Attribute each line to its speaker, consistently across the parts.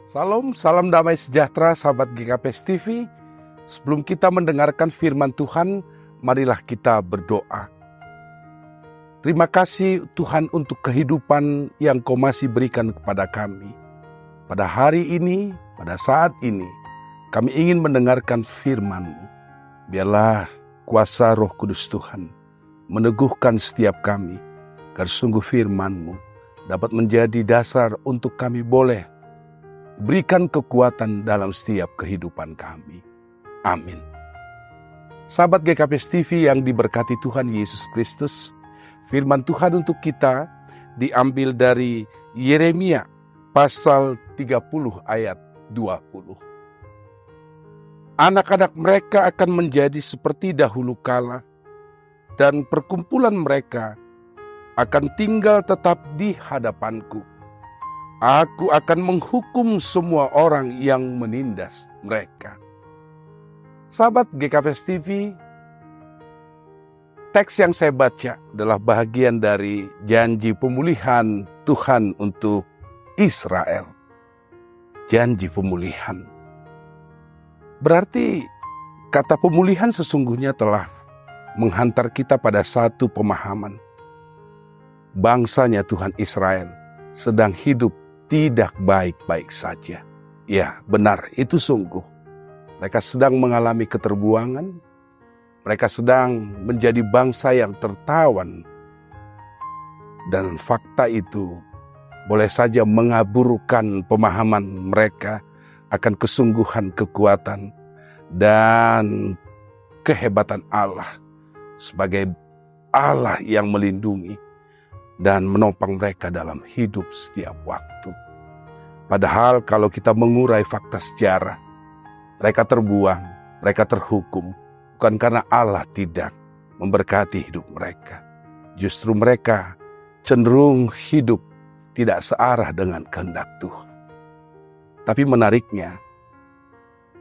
Speaker 1: Salam, salam damai sejahtera sahabat GKPS TV. Sebelum kita mendengarkan firman Tuhan, marilah kita berdoa. Terima kasih Tuhan untuk kehidupan yang Kau masih berikan kepada kami. Pada hari ini, pada saat ini, kami ingin mendengarkan firman-Mu. Biarlah kuasa Roh Kudus Tuhan meneguhkan setiap kami, agar sungguh firman-Mu dapat menjadi dasar untuk kami boleh berikan kekuatan dalam setiap kehidupan kami. Amin. Sahabat GKPS TV yang diberkati Tuhan Yesus Kristus, firman Tuhan untuk kita diambil dari Yeremia pasal 30 ayat 20. Anak-anak mereka akan menjadi seperti dahulu kala, dan perkumpulan mereka akan tinggal tetap di hadapanku. Aku akan menghukum semua orang yang menindas mereka. Sahabat GKPS TV, teks yang saya baca adalah bahagian dari janji pemulihan Tuhan untuk Israel. Janji pemulihan. Berarti kata pemulihan sesungguhnya telah menghantar kita pada satu pemahaman. Bangsanya Tuhan Israel sedang hidup tidak baik-baik saja. Ya, benar, itu sungguh. Mereka sedang mengalami keterbuangan. Mereka sedang menjadi bangsa yang tertawan. Dan fakta itu boleh saja mengaburkan pemahaman mereka akan kesungguhan, kekuatan, dan kehebatan Allah sebagai Allah yang melindungi dan menopang mereka dalam hidup setiap waktu. Padahal kalau kita mengurai fakta sejarah, mereka terbuang, mereka terhukum, bukan karena Allah tidak memberkati hidup mereka. Justru mereka cenderung hidup tidak searah dengan kehendak Tuhan. Tapi menariknya,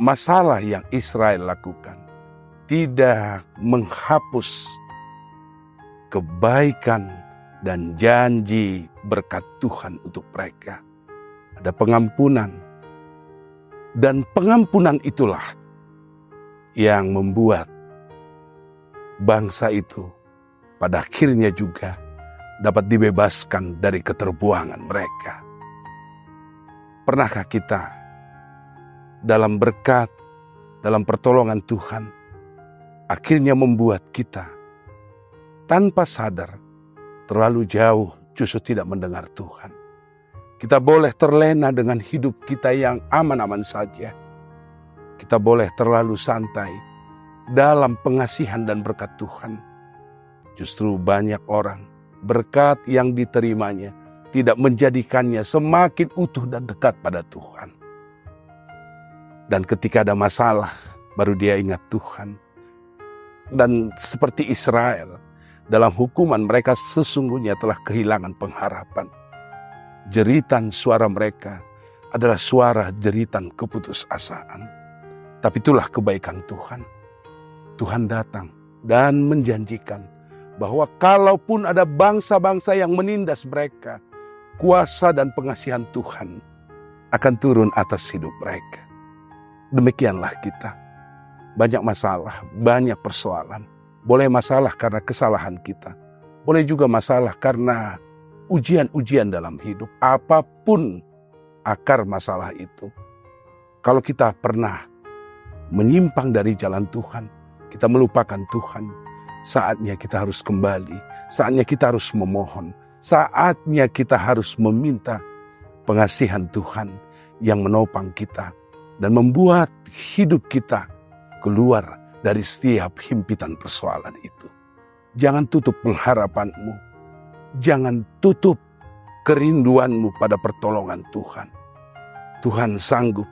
Speaker 1: masalah yang Israel lakukan tidak menghapus kebaikan dan janji berkat Tuhan untuk mereka. Ada pengampunan. Dan pengampunan itulah yang membuat bangsa itu pada akhirnya juga dapat dibebaskan dari keterbuangan mereka. Pernahkah kita dalam berkat, dalam pertolongan Tuhan, akhirnya membuat kita tanpa sadar terlalu jauh justru tidak mendengar Tuhan. Kita boleh terlena dengan hidup kita yang aman-aman saja. Kita boleh terlalu santai dalam pengasihan dan berkat Tuhan. Justru banyak orang berkat yang diterimanya tidak menjadikannya semakin utuh dan dekat pada Tuhan. Dan ketika ada masalah, baru dia ingat Tuhan. Dan seperti Israel, dalam hukuman mereka sesungguhnya telah kehilangan pengharapan. Jeritan suara mereka adalah suara jeritan keputusasaan. Tapi itulah kebaikan Tuhan. Tuhan datang dan menjanjikan bahwa kalaupun ada bangsa-bangsa yang menindas mereka, kuasa dan pengasihan Tuhan akan turun atas hidup mereka. Demikianlah kita. Banyak masalah, banyak persoalan. Boleh masalah karena kesalahan kita. Boleh juga masalah karena ujian-ujian dalam hidup. Apapun akar masalah itu. Kalau kita pernah menyimpang dari jalan Tuhan, kita melupakan Tuhan, saatnya kita harus kembali. Saatnya kita harus memohon. Saatnya kita harus meminta pengasihan Tuhan yang menopang kita dan membuat hidup kita keluar dari setiap himpitan persoalan itu. Jangan tutup pengharapanmu. Jangan tutup kerinduanmu pada pertolongan Tuhan. Tuhan sanggup.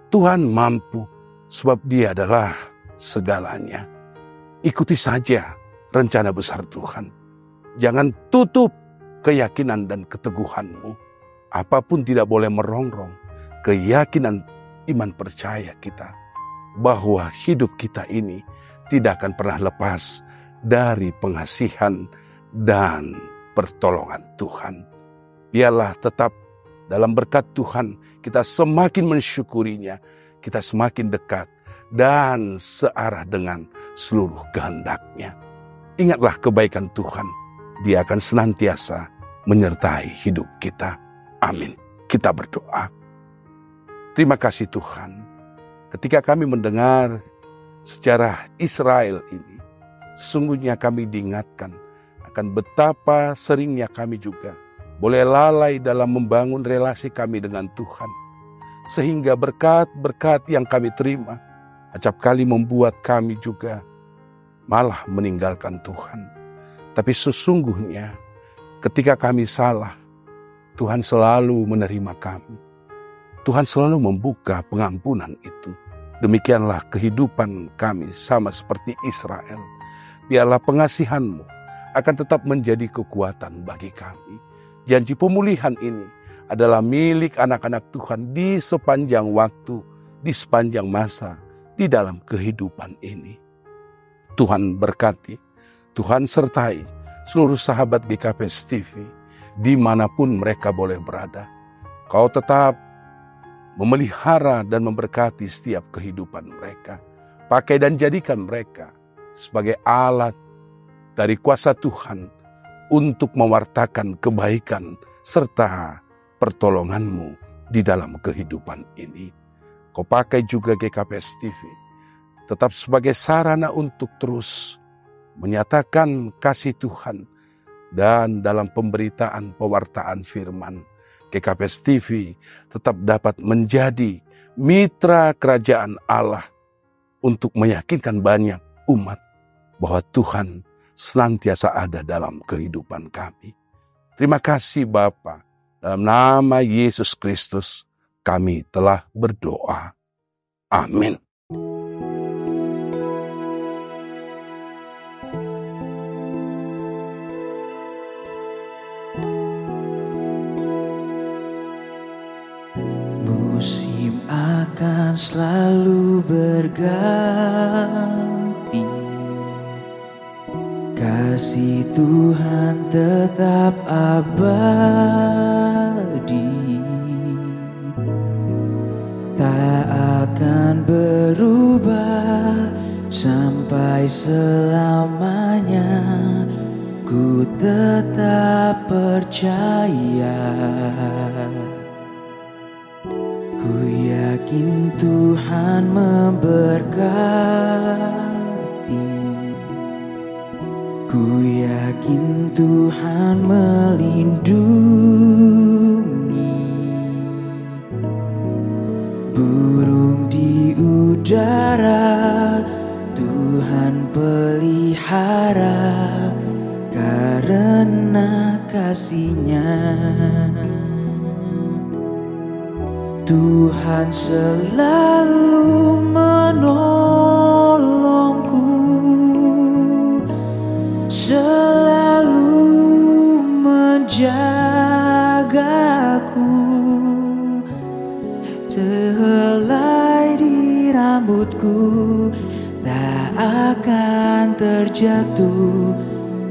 Speaker 1: Tuhan mampu. Sebab Dia adalah segalanya. Ikuti saja rencana besar Tuhan. Jangan tutup keyakinan dan keteguhanmu. Apapun tidak boleh merongrong keyakinan iman percaya kita bahwa hidup kita ini tidak akan pernah lepas dari pengasihan dan pertolongan Tuhan. Biarlah tetap Dalam berkat Tuhan, kita semakin mensyukurinya, kita semakin dekat dan searah dengan seluruh kehendak-Nya. Ingatlah kebaikan Tuhan, Dia akan senantiasa menyertai hidup kita. Amin. Kita berdoa. Terima kasih Tuhan, ketika kami mendengar sejarah Israel ini, sesungguhnya kami diingatkan akan betapa seringnya kami juga boleh lalai dalam membangun relasi kami dengan Tuhan. Sehingga berkat-berkat yang kami terima acap kali membuat kami juga malah meninggalkan Tuhan. Tapi sesungguhnya ketika kami salah, Tuhan selalu menerima kami. Tuhan selalu membuka pengampunan itu. Demikianlah kehidupan kami sama seperti Israel. Biarlah pengasihan-Mu akan tetap menjadi kekuatan bagi kami. Janji pemulihan ini adalah milik anak-anak Tuhan di sepanjang waktu, di sepanjang masa, di dalam kehidupan ini. Tuhan berkati, Tuhan sertai seluruh sahabat GKPS TV, dimanapun mereka boleh berada. Kau tetap memelihara dan memberkati setiap kehidupan mereka. Pakai dan jadikan mereka sebagai alat dari kuasa Tuhan untuk mewartakan kebaikan serta pertolongan-Mu di dalam kehidupan ini. Kau pakai juga GKPS TV tetap sebagai sarana untuk terus menyatakan kasih Tuhan, dan dalam pemberitaan pewartaan firman, GKPS TV tetap dapat menjadi mitra kerajaan Allah untuk meyakinkan banyak umat bahwa Tuhan senantiasa ada dalam kehidupan kami. Terima kasih Bapa, dalam nama Yesus Kristus kami telah berdoa. Amin.
Speaker 2: Musim akan selalu berganti, kasih Tuhan tetap abadi, tak akan berubah sampai selamanya. Ku tetap percaya, ku yakin Tuhan memberkati, ku yakin Tuhan melindungi. Burung di udara Tuhan pelihara, karena kasih-Nya. Tuhan selalu menolongku, selalu menjagaku. Sehelai di rambutku tak akan terjatuh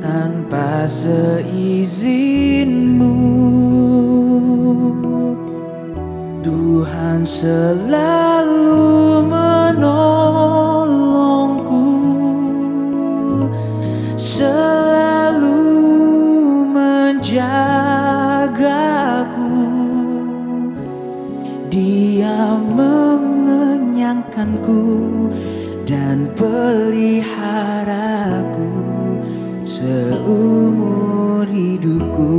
Speaker 2: tanpa seizinmu. Tuhan selalu menolongku, selalu menjagaku. Dia mengenyangkanku dan peliharaku seumur hidupku.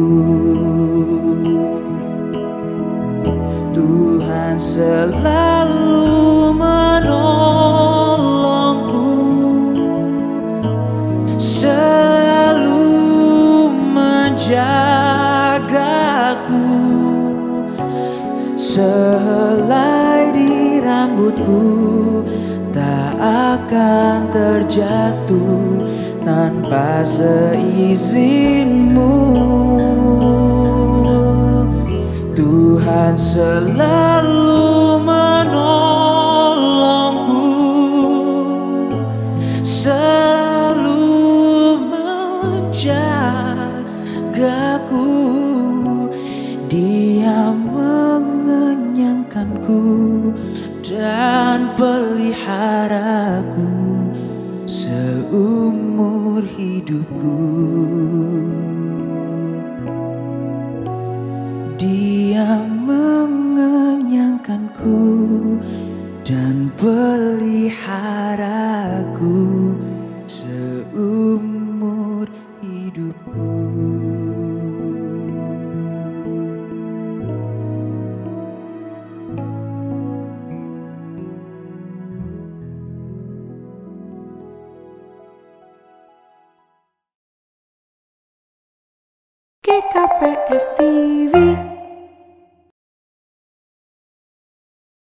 Speaker 2: Tuhan selalu menolongku, selalu menjagaku. Sehelai di rambutku tak akan terjatuh tanpa seizinmu. Tuhan selalu menolongku, selalu menjagaku. Dia Tuhanku dan peliharaku seumur hidupku. Dia mengenyangkanku dan peliharaku